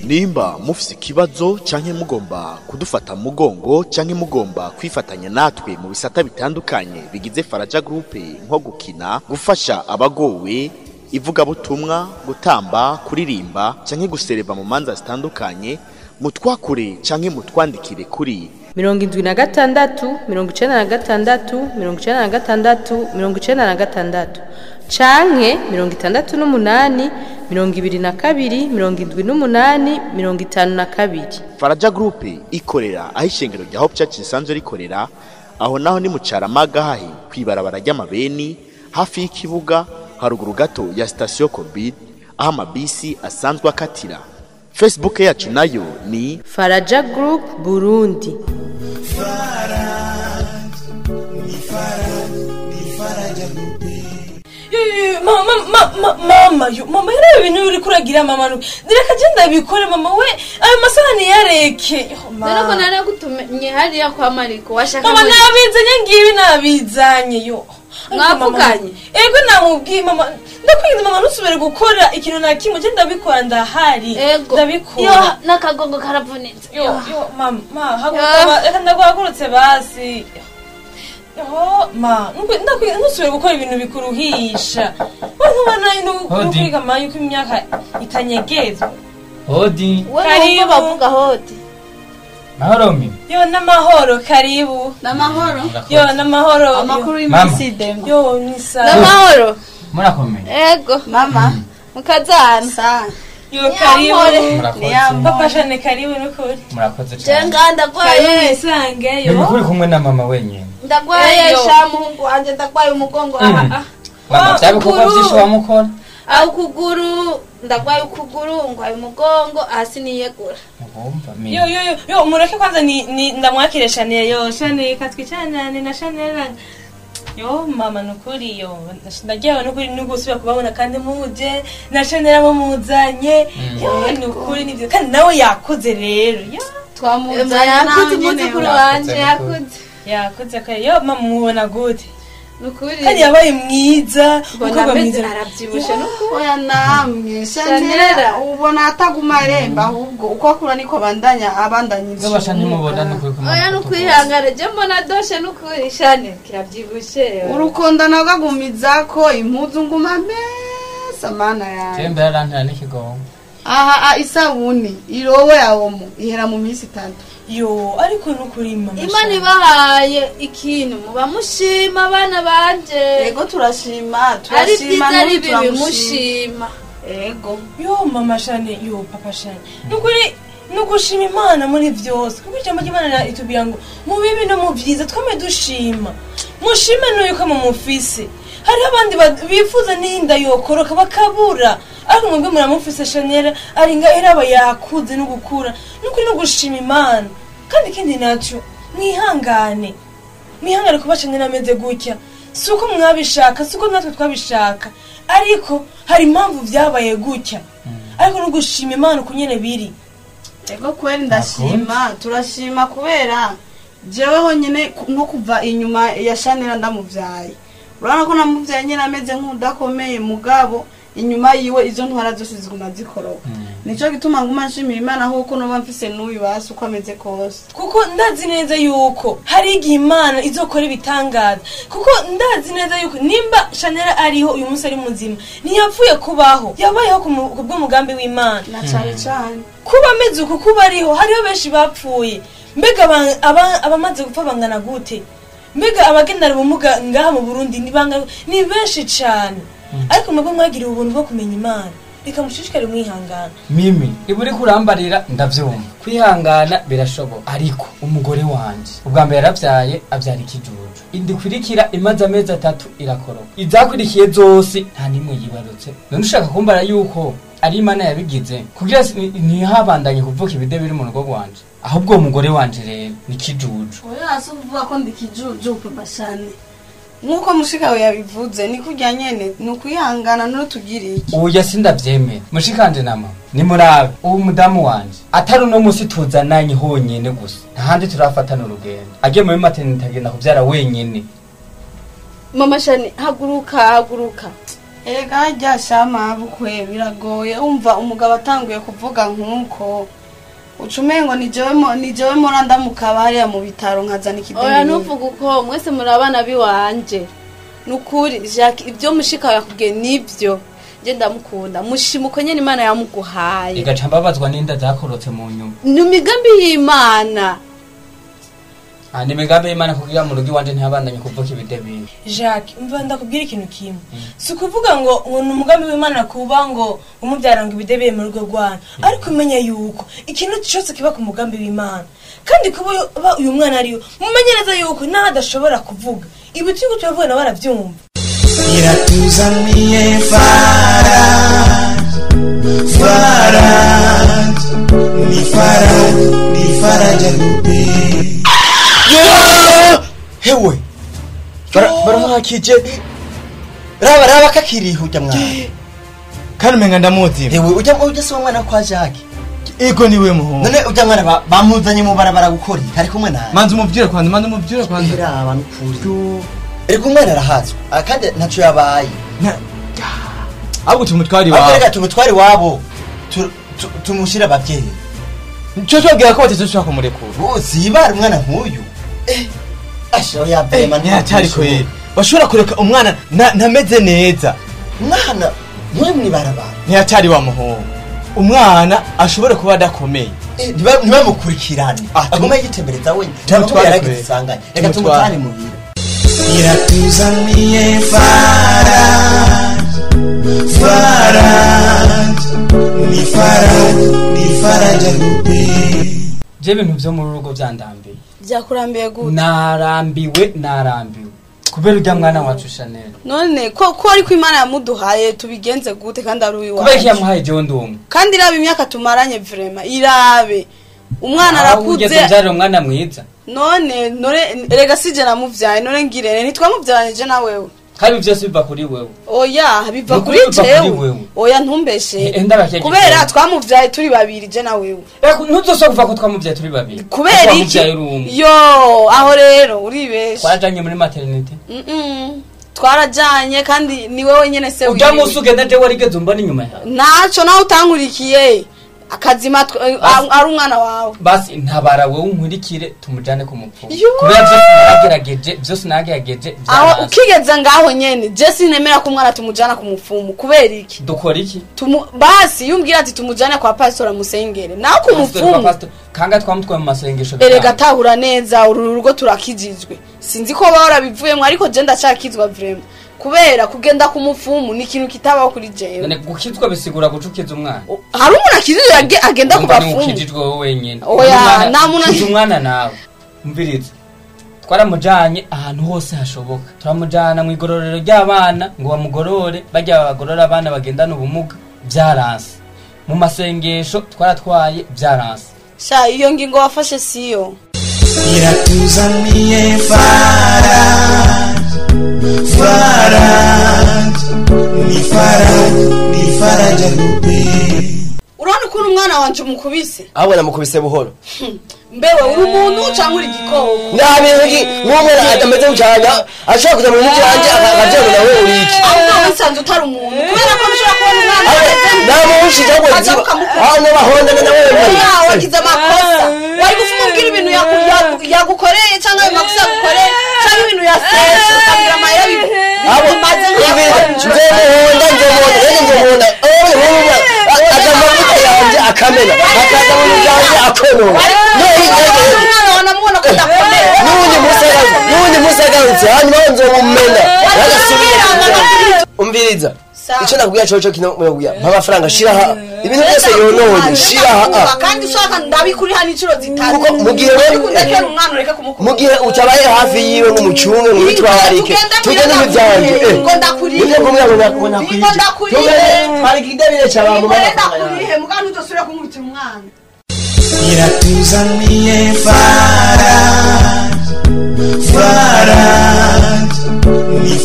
nimba mufise ikibazo canke mugomba kudufata mugongo canke mugomba kwifatanya natwe mu bisata bitandukanye bigize Faraja Group nko gukina, gufasha abagowe, ivuga butumwa, gutamba, kuririmba canke gusereva mu manza zitandukanye, mutwakure canke mutwandikire kuri 76 96 96 96 canke 68 22 78 52. Faraja Group ikorera aho ishengero rya Hope Church risanzwe rikorera, aho naho ni mu Caramagahahi kwibarabara ry'amabeni hafi y'ikibuga haruguru gato ya station Covid aho amabisi asanzwe akatira. Facebook yacu nayo ni Faraja Group Burundi. Mama yari ibintu uri kuragira mama direka genda bikore mama we ayo masahani yareke Narako naragutumye hariya kwa Mariko washaka mama nabizanye ngibi nabizanye yo mwavuganye ego namubwiye mama ndakwiye mama nusubire gukora ikintu nakimwe genda bikora ndahari ndabikora yo nakagongo karavunitse yo mama haguruka reka ndagwagurutse basi yo ma ndakwiye nusubire gukora ibintu bikuruhisha bana n'ukwiga mayu ko imyaka itanyegezwe hodi karibu bavuga hodi mahoro mimi yo namahoro karibu namahoro yo namahoro amakuru y'imisidemo yo nisa namahoro murakomeye ego mama mukazana sa yo karibu papa shane karibu nukuri murakoze cyane jenganda kwaye isange yo nukuri kumwe na mama wenyine ndagwaye sha muhungu wanje ndagwaye umugongo mama cyabikoko byinshi wamukora au kuguru ndagwaye ukuguru ngwaye umugongo hasi niyegura yo mureke kwanza ni ndamwakire Chanel yo Chanel katwicana na Chanel yo mama nukuri yo ndagiye nukuri nugusubira kubabona kandi muje na Chanel amumuzanye yo nukuri nivyo kandi nawe yakuze rero yo twamuzanye yakuze muzi kuri wanje yakuze kare yo mama mubona gute nukuri kandi yabaye mwiza ukaba mwiza arabyibushe nuko oya namwe Chanel ubona atagumaremba ahubwo uko akura niko bandanya abandanyije bashanye mubona nukuri kumwe oya nukwihangara je mbona doshe nukuri Chanel kirabyibushe urukonda nagagumiza ko impuzu nguma mesa mana yawe tembe yarantana n'ikigongo aha isabuni irowe yawomo ihera mu minsi 3 yo ariko nukuri mama Imana ibahaye ikintu muba mushima abana banje ego turashima ari byiza ari bibi mushima ego yo mama Shane yo papa Shane nukuri nugushima Imana muri vyose kuko ijambo ry'Imana itubwira ngo mu bibi no mu byiza twame dushima mushime nuko mu mufise hari abandi bifuza n'inda yokoroka bakabura ariko mwebwe muramufise Chanel ari ngaho aba yakuze no gukura nukuri no gushima Imana kandi kindi nacu mwihangane kuba Chanel ameze gutya suko mwabishaka suko natwe twabishaka ariko hari impamvu byabaye gutya ariko no gushima Imana kunyene biri ego kweri ndashima turashima kubera jewe honyene nko kuva inyuma ya Chanel ndamuvyaye urana ko namuvyaye nyene ameze nk'udakomeye mugabo inyuma yiwe izo ntwara zose ziguma zikoroka nico gituma nguma nshimira Imana huko no bamfise n'uyu basi uko ameze kose kuko ndazi neza yuko hari igihe Imana izokora ibitangaza kuko ndazi neza yuko nimba Chanel ariho uyu munsi ari muzima ntiyapfuye kubaho yabayeho kubw'umugambi w'Imana na cyane cyane kuba ameze uko kuba ariho hariho benshi bapfuye mbega abamaze gupfa bangana gute mbega abagendana ubumuga ngaha mu Burundi ni benshi cyane ariko mwebwe mwagiriye ubuntu bwo kumenya Imana reka mushishikare mwihangana mimi iburi kurambarira ndavyumva kwihangana birashoboka ariko umugore wanje ubwa mbere yaravyaye avyara ikijuju indi kwirikira imaze amezi 3 irakoroka izakwirikiye zose nta nimwe yibarutse none ushaka kumbara yuko ari Imana yabigize kugira ntihabandanye kuvuka ibide biri mu rugo rwanje ahubwo umugore wanje rero ni kijuju oya asuvuga ko ndi kijuju papa Shane nkuko mushikawe yabivuze ni kurya nyene nukuyangana no tugiriki oya sindavyemera mushikanje nama ni murabe ubu mudamu wanje atari no musi tuzananye honyene gusa ntahandi turafatana urugendo agiye muri maternity agenda kuvyara wenyene mama Shane haguruka Erega hajya shama bukwe biragoye umva umugabo atanguye kuvuga nkuko ucumengo ni jewe moranda mukabari mu bitaro nkazana ikideni. Oya nuvuga uko mwese muri abana biwanje. Nukuri Jacques ibyo mushika yakubwiye nibyo. Je ndamukunda mushimuko nyene Imana yamuguhaye. Igaca mbabazwa n'inda zakorotse mu nyuma. Ni migambi y'Imana. Ni migambi y'Imana kugira mu rugi wanje ntabandanye kuvuka ibidebiri. Jacques umva ndakubwira ikintu kimwe si kuvuga ngo umugambi w'Imana kuba ngo umubyara ngo ibidebeye mu rugo rwana ariko umenye yuko ikintu cyose kiba ku mugambi w'Imana kandi kuba uyu mwana ariyo mumenye neza yuko nta adashobora kuvuga ibiti gutuvuye na baravyumva iratuzaniye Faraja ni Faraja Groupe. Hewe baramwakije raba kakiriho ujya mwana kandi umenga ndamuzi. hewe ujya se mwana kwa Jacques ego niwe muhungu none ujya mwana bamuzanye mu barabara gukora ari kumwe nawe manzi umubwire kwanza raba nukuri ariko umwana arahazwa kandi ntaco yabaye ahubwo tumutwari wabo reka tumutwari wabo tumushira abavyeyi cyo twabwira ko batazishaka kumurekura bose ibara umwana nk'uyu asho yabema ntiyatari ko bashobora kureka umwana ntameze neza umwana mwe mwibarabara ntiyatari wa muhungu umwana ashobora kuba adakomeye ntibamukurikirane aguma yitembereza wenyine tumutware yaragisanganye reka tumutware muhira iratuzaniye ni Faraja Groupe. Je ibintu byo mu rugo byandambiye. Byakurambiye gute? Narambiwe. Kubera ujya mwana wacu Chanel. None ko ariko Imana yamuduhaye tubigenze gute kandi ari uyu wacu. Kubera yamuhaye je ndumwe. Kandi irabe imyaka tumaranye vraiment irabe. Umwana arakuze. Uje tubyarira umwana mwiza. None erega sije namuvyaye none ngirene ntitwamuvyaranye na wewe. Kandi byose biva kuri wewe. Oya biva kuri jewe. Oya ntumbeshe. Kubera twamuvyaye turi babiri je na wewe. Ntuzoso kuva ko twamuvyaye turi babiri. Kubera iki? Yo aho rero uribeshe. Twarajanye muri maternity. Twarajanye kandi ni wewe nyene se wiwe. Ujya musugenda je warigeze umbona inyuma yawe. Naco naho utangurikiye. Akazima ari umwana wawe basi ntabara wewe unkurikire tumujane ku mupfu kubera byose nagerageje aho ukigeza ngaho nyene je sinemera ko umwana tumujana ku mupfumu kubera iki dukora iki basi yumbwira ati tumujane kwa pastor musengere naho ku mupfumu kanga twamutwaye mu masengesho erega tahura neza urugo turakijijwe sinzi ko bahora bivuyemo ariko je ndacakizwa vraiment kubera kugenda ku mupfumu ni ikintu kitabaho kuri jewe none gukizwa bisigura gucukiza umwana hari umuntu akizije agenda ku bapfumu ukijijwe wowe wenyene oya nta muntu umwana nawe umvirize twaramujanye ahantu hose hashoboka turamujana mu igororero ry'abana ngo bamugorore bajya bagorora abana bagendana ubumuga byaranse mu masengesho twaratwaye byaranse sha iyo ngingo wafashe siyo iratuzaniye ni Faraja Groupe. Urana ukuntu umwana wanje umukubise abo namukubise buhoro mbewe uri umuntu cyangwa uri igikoko nabingi n'umwana atameze ucanya ashaka kuja mu nzu yanje akajyana nawe uri iki aho nsanze utari umuntu kubera ko ushaka kubona umwana namushije ngo nziba aho n'abahonda nawe wagize amakosa wari gufumubwira ibintu yagukoreye cyangwa ayo makosa yagukoreye cyangwa ibintu yasese ukabwira amayira bibi abo maze nzemunda akamenya yanje akamena akaza mu yanje akonona nundi musagarutse hanyuma nzomumena yagasubira umviriza icyo nakubwira cyo kino muyaguya amafaranga shiraha ibintu byose yonoye shiraha kandi ushaka ndabikuri hano iciro zitatu kuko mugihe ndekera umwana ureke kumukura mugihe utabaye hafi yiwe nk'umucunge mwitwararike tugende mu byanje ngo ndakuriye nibyo kumwe ngo nakuriye marigidebire cyabamo ndakuriye muganga uzosubira kumwitira umwana iratuzaniye ni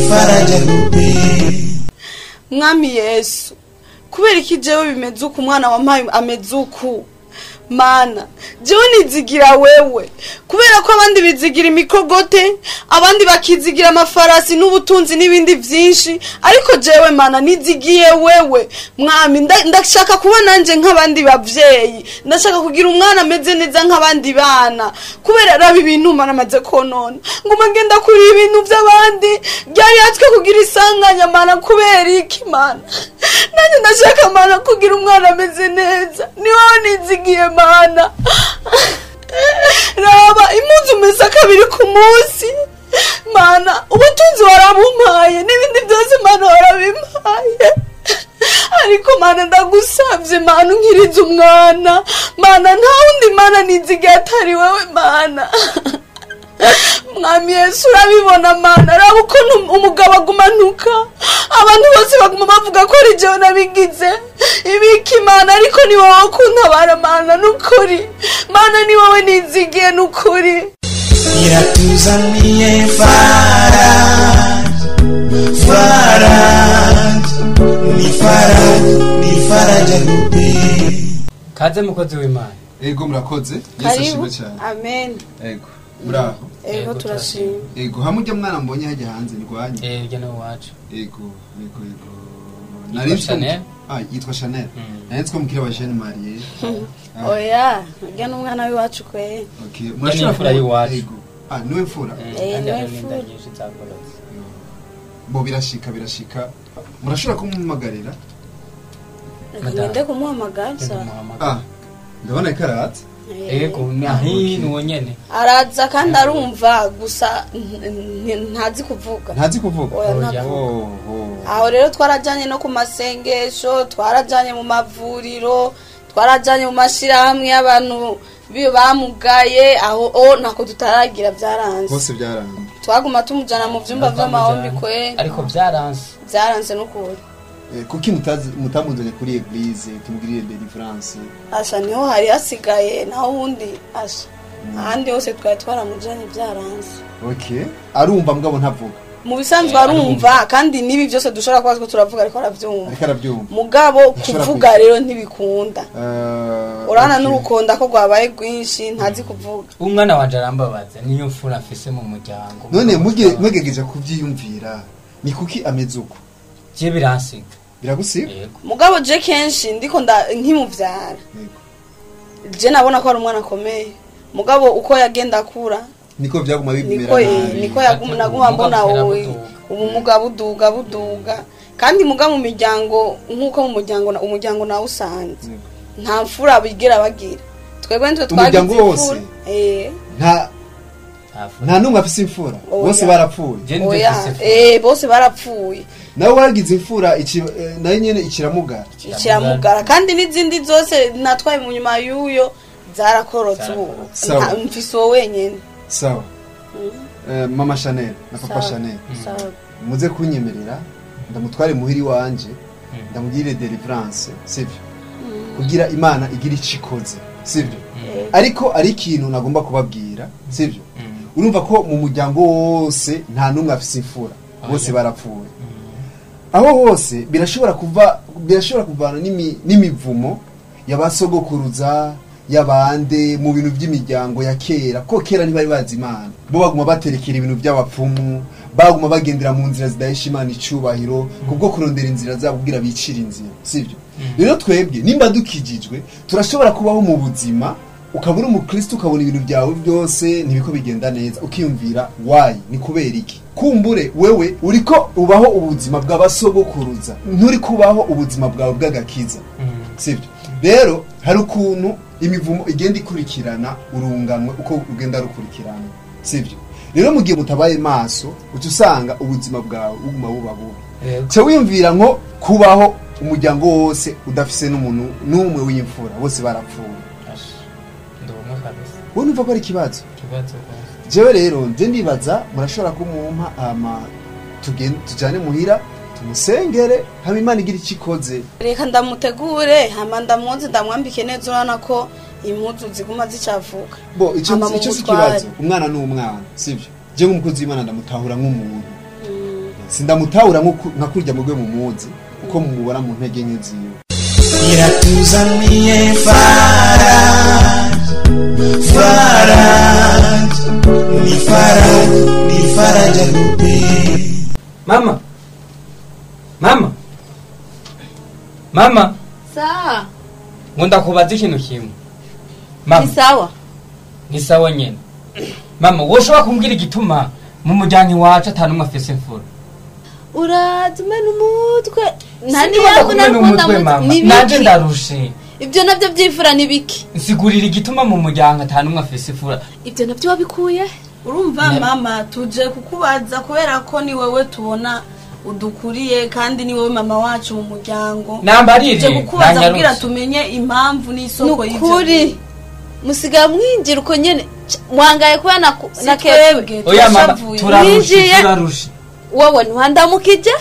Faraja Groupe. Mwami Yesu kubera iki jewe bimeze uko umwana wampaye ameze uko mana jewe nizigira wewe kubera ko abandi bizigira imikogote abandi bakizigira amafarasi n'ubutunzi n'ibindi vyinshi ariko jewe mana nizigiye wewe mwami ndashaka kuba nanje nk'abandi bavyeyi ndashaka kugira umwana ameze neza nk'abandi bana kubera rabi ibintu mana maze konona nguma ngenda kuri ibintu vy'abandi ryari hatwe kugira isanganya mana kubera iki mana nanje ndashaka mana kugira umwana ameze neza ni wowe nizigiye mana raba impunzi umesa kabiri ku munsi mana ubutunzi warabumpaye n'ibindi byose mana warabimpaye ariko mana ndagusavye mana unkiriza umwana mana nta wundi mana nizigiye atari wewe mana mwami Yesu urabibona mana raba ukuntu umugabo agumanuka abantu bose baguma bavuga ko ari jewe nabigize ibiki mana ariko ni wowe kuntabara mana nukuri mana ni wowe nizigiye nukuri iratuzaniye ni Faraja Groupe. Kaze mukozi w'Imana. Ego murakoze. Yesu ashimwe cyane. Amen. Ego. Muraho. Ego turashimye. Ego hamujya mwana mbonye hajya hanze ndwanye. Ege no wacu. Ego. Nari Chanel. Yitwa Chanel. Nanditswe mukira wa Jeanne Marie. Oya, njya n'umwana w'iwacu kwe. Okay. Murashobora fura y'iwacu. Ego. Niwe mfura. Niwe mfura. Bo birashika. Murashobora kumumagarira? Ngende kumuhamagaza. Ndabona ikaratse. Ego nahi nuwo nyene. Araza kandi arumva gusa ntazi kuvuga. Aho rero twarajanye no ku masengesho, twarajanye mu mavuriro, twarajanye mu mashirahamwe y'abantu biyo bamugaye aho nako tutaragira byaranze. Bose byaranze. Twaguma tumujana mu vyumba vy'amahombi kwe. Ariko byaranze n'ukuri. Kuki mutamuzanye kuri eglise tumugirire deliverance asha niho hari hasigaye naho ubundi asha ahandi hose twari twaramujanye byaranze. Okay, arumva mugabo ntavuga mu bisanzwe arumva kandi nibi byose dushobora kuba turavuga ariko aravyumva mugabo kuvuga rero ntibikunda urana n'urukonda ko rwabaye rwinshi ntazi kuvuga. Umwana wanje arambabaza niyo mfura afise mu muryango none mugegeje kuvyiyumvira ni kuki ameze uko je biransiga biragusiga mugabo je kenshi ndiko nkimuvyara je nabona ko ari umwana akomeye mugabo uko yagenda akura niko vyaguma bibimera niko yaguma mbona umugabo uduga kandi mugabo mu miryango nkuko mu umuryango nawe usanze nta mfura bigera bagira twebwe ntwe twagize imfura nta numwe afise imfura bose barapfuye bose barapfuye nawe waragize imfura nayo nyene ikiramugara kandi n'izindi zose natwaye mu nyuma y'uyo zarakorotse ubu mfise uwo wenyene. Sawa. Mama Chanel na Papa Chanel muze kunyemerera ndamutware muhiri wanje ndamugirire deliverance sivyo kugira Imana igira icikoze sivyo ariko ari ikintu nagomba kubabwira sivyo urumva ko mu muryango wose nta numwe afise imfura bose barapfuye aho hose birashobora kuvana n'imivumo yabasogokuruza yabande mu bintu by'imiryango ya kera ko kera ntibari bazi Imana bo baguma baterekera ibintu by'abapfumu baguma bagendera mu nzira zidahisha Imana icubahiro kubwo kurondera inzira zabo kugira bicira inzira sivyo rero twebwe nimba dukijijwe turashobora kubaho mu buzima ukabura umukristo ukabona ibintu byawe byose ntibiko bigenda neza ukiyumvira why ni kubera iki kumbure wewe uriko ubaho ubuzima bw'abasogokuruza nturi kubaho ubuzima bwawe bw'agakiza sivyo rero hari ukuntu imivumo igenda ikurikirana urunganwe uko ugenda rukurikirana sivyo rero mu gihe mutabaye maso utusanga ubuzima bwawe uguma buba bubi cyo wiyumvira nko kubaho umuryango wose udafise n'umuntu n'umwe w'imfura bose barapfuye wone uva ko ari kibazo jewe rero nje ndibaza murashobora kumumpa tujane muhira tumusengere hama Imana igira icikoze reka ndamutegure hama ndamwoze ndamwambike neza urana ko impuzu ziguma zicavuka bo ico kibazo umwana n'umwana sivyo je nk'umukozi w'Imana ndamutahura nk'umuntu sindamutahura nka kurya mugwe mu muzi uko mumubona mu ntege nke ziwe iratuzaniye Faraja Faraja Group. Mama. Mama. Mama. Sawa. Ngunda kubaza ikintu kimwe. Mama. Ni sawa. Ni sawa nyene. Mama, woshobora kumbwira igituma mu muryango wacu atanumwe afise imfura? Urazumena umutwe. Nani yakunda umutwe mama? Nanje ndarushe. Ibyo nabyo by'imfura nibiki? Nsigurira igituma mu muryango atanumwe afise imfura. Ibyo nabyo wabikuye? Urumva mama tuje kukubaza kubera ko ni wewe tubona udukuriye kandi ni wowe mama wacu mu muryango. Nambarire. Tuje kukubaza kugira tumenye impamvu n'isoko y'ibyo. Nukuri. Musiga mwinjira uko nyene mwangaye kuba na kebwe. Oya mama turarushe. Wowe ntuhandamukije?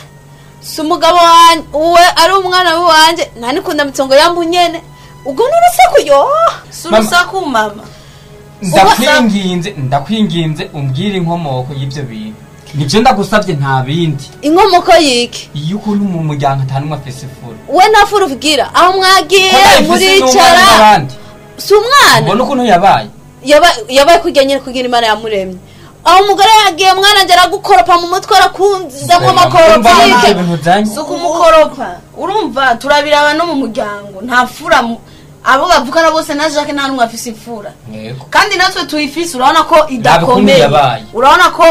Si umugabo wanje uwe ari umwana wanje ntani kunda mitsongo yambu nyene. Ubwo nurusaku yo. Surusaku mama. Ndakwinginze umbwire inkomoko y'ibyo bintu. Nivyo ndagusavye nta bindi. Inkomoko yiki? Iyo ukuntu mu muryango atanumwe afise imfura. We nafura uvugira aho mwagiye muricara. Si umwana. Ubona ukuntu yabaye. Yabaye kujya nyine kugira Imana yamuremye. Aho umugore yagiye mwana njara gukoropa mu mutwe arakunza mu makoropa yike. Suko umukoropa. Urumva turabiraba no mu muryango nta fura abo bavukana bose na Jacques nta numwe afise imfura. Kandi natwe tuyifise urabona ko idakomeye. Urabona ko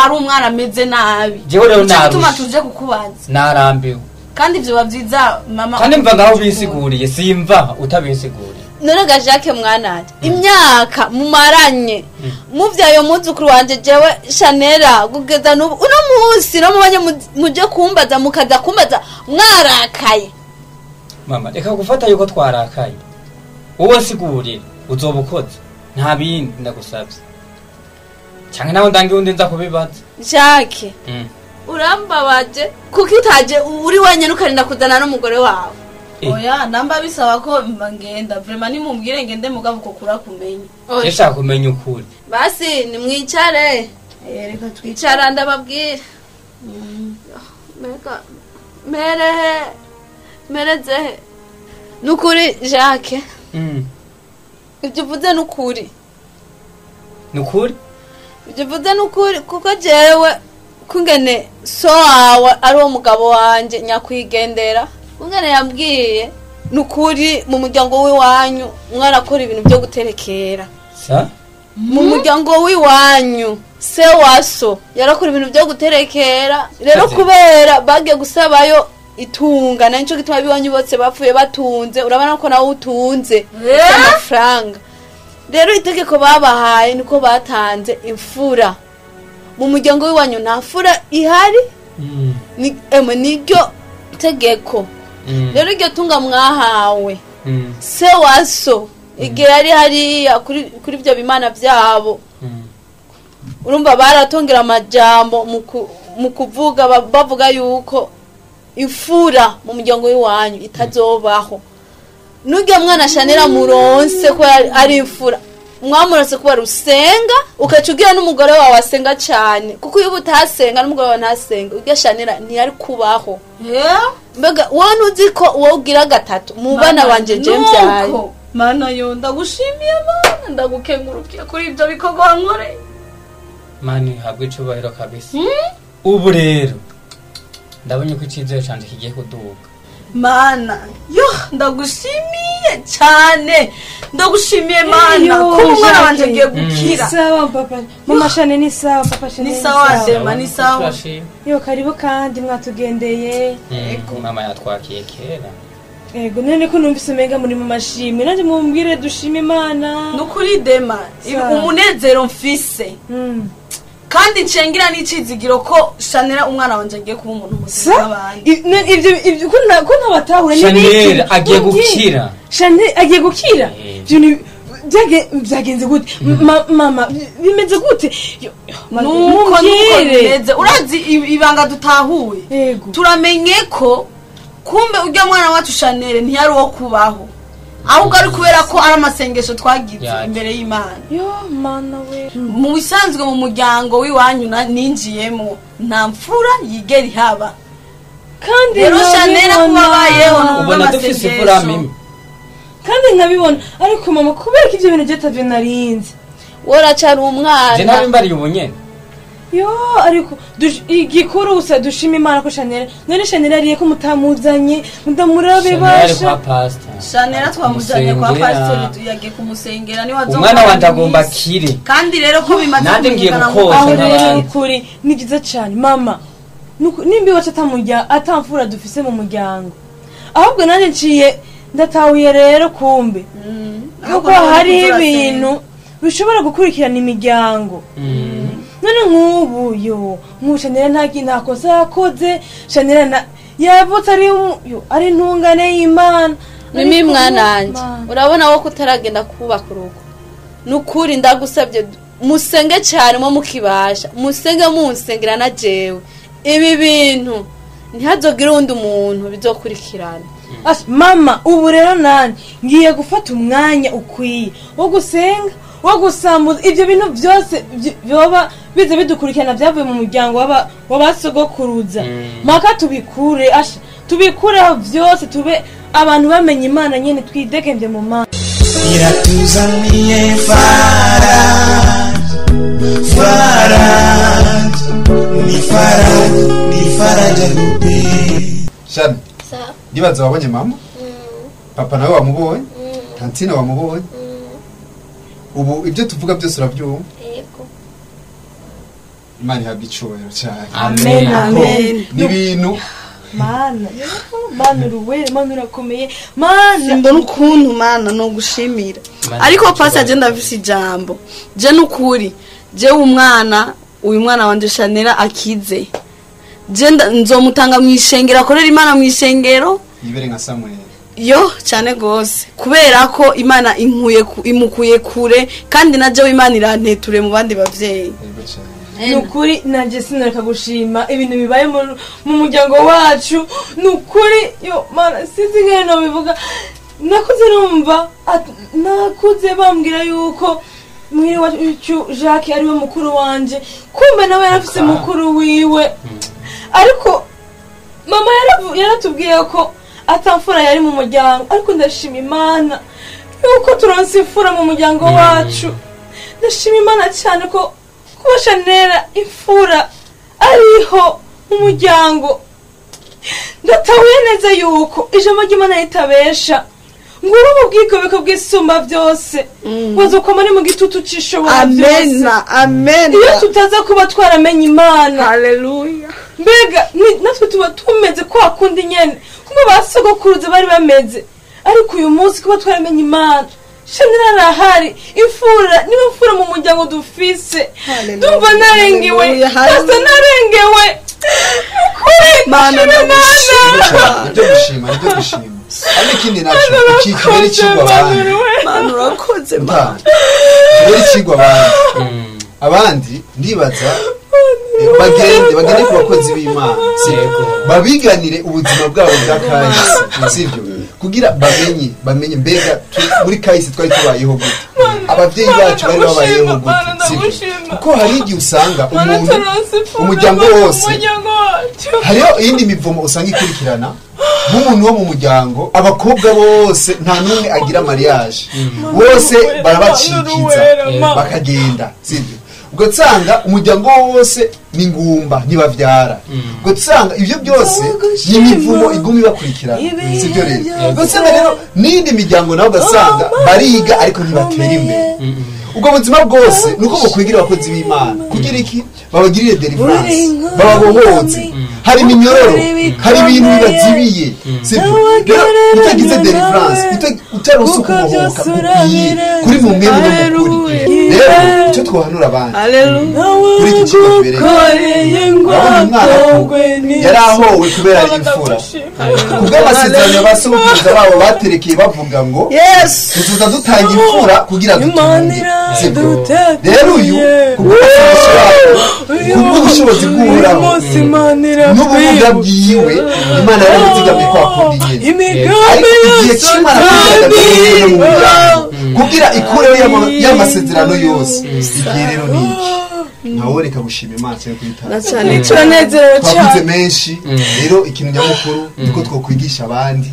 ari umwana ameze nabi. Jewe rero natuma tuje kukubanza. Narambiwe. Kandi ivyo bavyiza mama. Kandi mva ngaho bisiguriye simva utabisiguriye. Noraga Jacques mwananje imyaka mumaranye muvyayo muzukuru wanje jewe Chanera kugeza n'ubu uno munsi no mubanye muje kumbaza mukaza kumbaza mwarakaye. Mama reka gufata yuko twarakaye wowe sigurire uzobukoze nta bindi ndagusabye cyangwa nawe ndangiye undi nza kubibaza. Jacques urambabaje kuki utaje uri wenyene ukarinda kuzana n'umugore wawe? Oya namba bisaba ko ngenda vraiment ni mumbwire ngende mugabo ko kura kumenya. Yesha kumenya ukuri. Basi ni mwicare. Reka twicara ndababwira. Mereze. Nukuri Jacques. Ibyo vuze nukuri. Nukuri? Ibyo vuze nukuri kuko jewe kungene so wawe ari wo mugabo wanje nyakwigendera. Ungane yambwiye nukuri mu muryango w'iwanyu mwarakora ibintu byo guterekera. Sa? Mu muryango w'iwanyu se waso yarakora ibintu byo guterekera. Rero kubera bagiye gusabayo itunga na nico gituma biwanyu bose bapfuye batunze urabona ko nawe utunze amafaranga. Rero itegeko babahaye niko batanze imfura. Mu muryango w'iwanyu nta fura ihari. Niryo tegeko. Rero iryo tunga mwahawe se waso igihe yari hariya kuri ibyo bimana byabo. Urumva baratongera amajambo mu kuvuga bavuga yuko ifura mu muryango w'iwanyu itazobaho. Nujya mwana Chanera muronse ko ari ifura mwamurase kuba rusenga ukacugira n'umugore wawe asenga cyane kuko iyo utasenga n'umugore wawe ntasenga ujya Chanera ntiyari kubaho. Mbega wowe uzi ko wowe ugira gatatu mu bana banje James yahaye. Mana yo ndagushimiye mana ndagukengurukiye kuri ibyo bikorwa nkore. Mani habwe cyubahiro kabisa. Ubu rero ndabonye ko icizero canje kigiye kuduga. Mana yo ndagushimiye cyane ndagushimiye mana ko umwana wanje agiye gukira. Sawa papa mama Shane ni sawa papa Shane ni sawa dema ni sawa. Yo karibu kandi mwatugendeye. Ego mama yatwakiye kera. Ego none ko numvise umenga muri mu mashimwe nanje mumbwire dushime Imana. Nukuri dema umunezero mfise. Kandi ncengera n'icizigiro ko Chanera umwana wanje agiye kuba umuntu muzima abandi. Ibyo ko ntabatahure Chanera agiye gukira. Chanera agiye gukira. Byagenze gute mama bimeze gute? Nuko bimeze urazi ibanga dutahuye. Turamenye ko kumbe ujya mwana wacu Chanera ntiyari wo kubaho. Ahubwo ari kubera ko ari amasengesho twagize imbere y'Imana. Yo mana we. Mu bisanzwe mu muryango w'iwanyu ninjiyemo nta mfura yigeri haba. Kandi rero Chanera kubabayeho ubona dufise fura mimi. Kandi nkabibona ariko mama kubera ko ibyo bintu byatavye narinze. Wora cyari umwana. Je nabimbariye ubunyene. yo ariko igikuru gusa dushima imana ko Chanel none Chanel ariye ko mutamuzanye mudamurabe basha Chanel twamuzanye kwa pastor yagiye kumusengera ni wazo umwana wanje agomba kire kandi rero ko bimaze nande ngiye gukoza n'abandi kuri ni byiza cyane mama nimbi wacu atamfura dufise mu muryango ahubwo nanje nciye ndatahuye rero kumbe kuko hari ibintu bishobora gukurikirana imiryango none nk'ubu yo Chanel nta kosa yakoze Chanel yavutse ari ntungane y'Imana mimi mwananje urabona wo kutaragenda kubaka urugo nukuri ndagusabye musenge cyane mo mukibasha musenge munsengera na jewe ibi bintu ntihazogire undi umuntu bizokurikirana mama ubu rero nani ngiye gufata umwanya ukwiye wo gusenga wo gusambuza ibyo bintu byose byoba bize bidukurikirana byavuye mu muryango w'abasogokuruza maka tubikureho byose tube abantu bamenye Imana nyene twidegembye mu mana iratuzaniye ni Faraja Groupe. Shani ndibaza wabonye mama papa nawe wamubonye tantina wamubonye ubu ibyo tuvuga byose urabyumva yego Imana ihabwa icubahiro cyane amen amen n'ibintu mana uruwere mana urakomeye mana mbona ukuntu mana no gushimira ariko pasi agenda afise ijambo je nukuri je umwana uyu mwana wanje Chanel akize je nzomutanga mwishengero akorera Imana mwishengero yibere nka Samuel yo cyane gose kubera ko Imana imukuye kure kandi naje Imana iranteture mu bandi bavyeyi nukuri nanje sinareka gushima ibintu bibaye mu muryango wacu nukuri yo mana sizigere no bivuga nakuze numva nakuze bambwira yuko mwiri wacu Jacques ari we mukuru wanje kumbe nawe yarafise mukuru wiwe ariko mama yaratubwiye ko atamfura yari mu muryango ariko ndashima Imana yuko turonse imfura mu muryango wacu ndashima Imana cyane ko Chanel imfura ariho mu muryango ndatahuye neza yuko ijambo ry'Imana ritabesha nguru mu bwikobeko bw'isumba byose bazokoma ni mu gitutu cishobora byose amen iyo tutaza kuba twaramenye Imana haleluya mbega natwe tuba tumeze kwa kundi nyene kuma basogokuruze bari bameze ariko uyu munsi kuba twaramenye Imana Chanel arahari imfura niba mfura mu muryango dufise ndumva narengewe hasa narengewe Mana nibyo gushima ariko ikindi naco iki kibere kigwa abandi Mana urakoze Mana kibere kigwa abandi ndibaza bagende ku bakozi b'Imana babiganire ubuzima bwabo bwa kahise sivyo kugira bamenye mbega muri kahise twari tubayeho gute abavyeyi bacu bari babayeho gute sivyo kuko hari igihe usanga umuryango wose hariho iyindi mivumo usanga ikurikirana nk'umuntu wo mu muryango abakobwa bose nta n'umwe agira mariage bose barabacikiza bakagenda sivyo ubwo tsanga umuryango wose ni ngumba ntibavyara ubwo tsanga ibyo byose y'imivumo igumi bakurikirana sivyo rero ubwo tsanga rero nindi miryango naho gasanga bariga ariko ntibatera imbere ubwo buzima bwose nuko bukwigira abakozi b'Imana kugira iki babagirire deliverance bababohotse hari minyororo hari ibintu bibazibiye sivyo rero utagize deliverance utarusu kubohoka kuri mu mwemu no mukuri rero icyo twohanura abandi kuri iki kigo kibereye umwana yari ahowe kubera imfura kubw'amasezerano y'abasokuruza babo baterekeye bavuga ngo tuza dutanga imfura kugira dutunge sivyo rero uyu kubw'ubushobozi bw'Uhoraho n'ubumuga bwiwe Imana yaramuzigamye kwa kundi nyene ariko igihe cy'Imana kugira mu muryango kugira ikureho y'amasezerano yose igihe rero niki nawe reka gushima Imana cyo kwitana cyane tunezerewe twavuze menshi rero ikintu nyamukuru niko twokwigisha abandi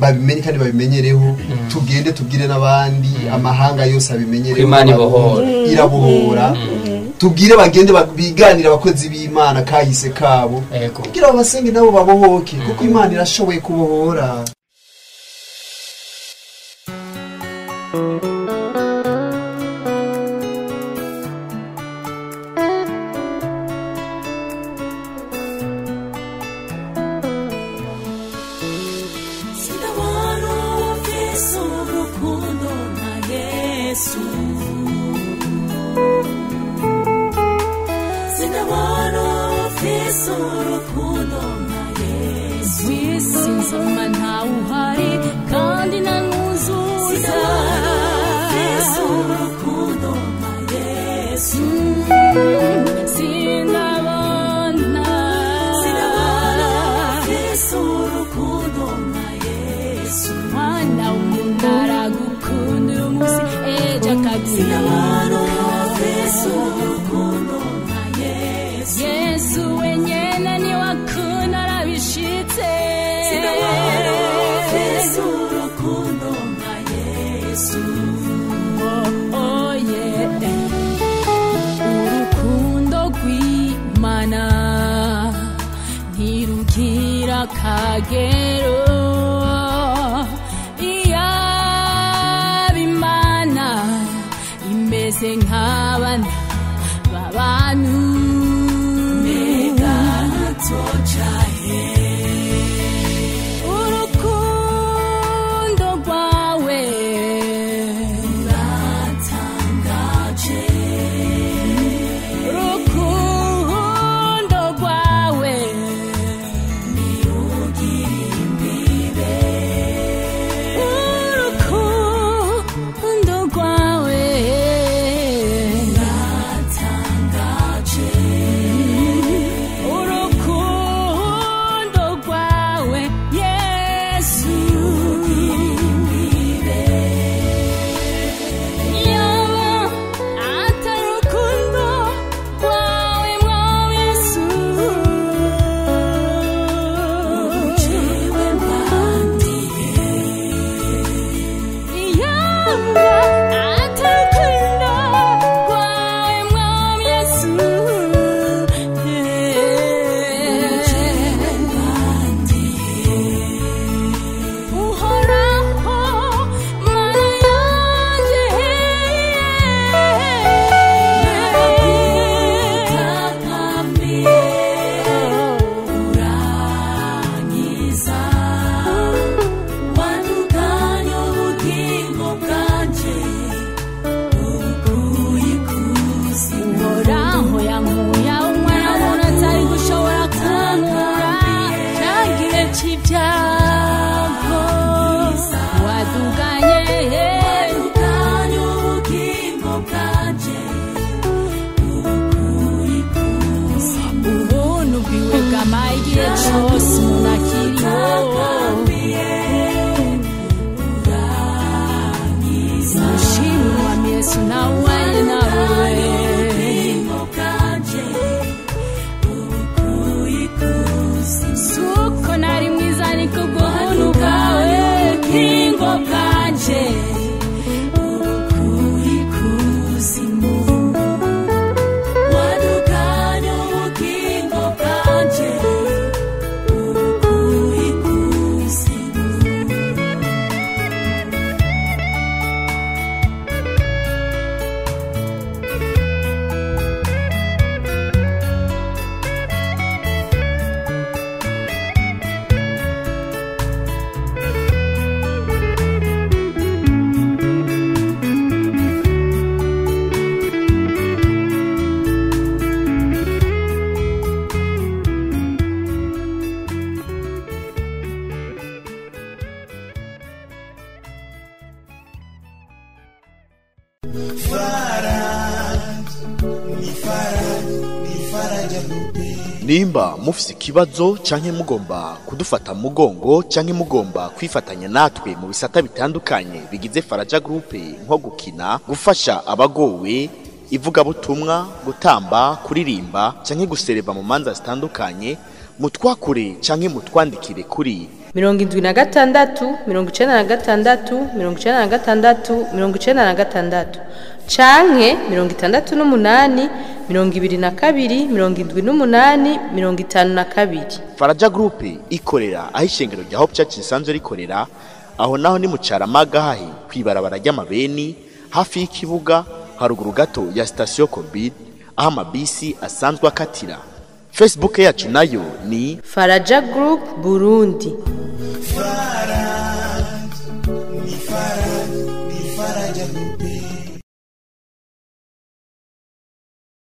babimenye kandi babimenyereho tugende tubwire n'abandi amahanga yose abimenyereho Imana ibohora irabohora tubwire bagende biganira abakozi b'Imana kahise kabo kugira abasenge nabo babohoke kuko Imana irashoboye kubohora. Kagero iyabimana imeze nk'abana b'abantu mega tocahe urukundo rwawe ruratangaje urukundo rwawe Nimba mufise ikibazo canke mugomba kudufata mugongo canke mugomba kwifatanya natwe mu bisata bitandukanye bigize Faraja Group nko gukina, gufasha abagowe, ivuga butumwa, gutamba, kuririmba canke gusereva mu manza zitandukanye, mutwakure canke mutwandikire kuri 76 96 96 96 canke 68 22 78 52. Faraja Group ikorera aho ishengero rya Hope Church risanzwe rikorera, aho naho ni mu Caramaga hahi kwibarabara ry'amabeni hafi y'ikibuga haruguru gato ya station Covid aho amabisi asanzwe akatira. Facebook yacu nayo ni Faraja Group Burundi. Faraja Group.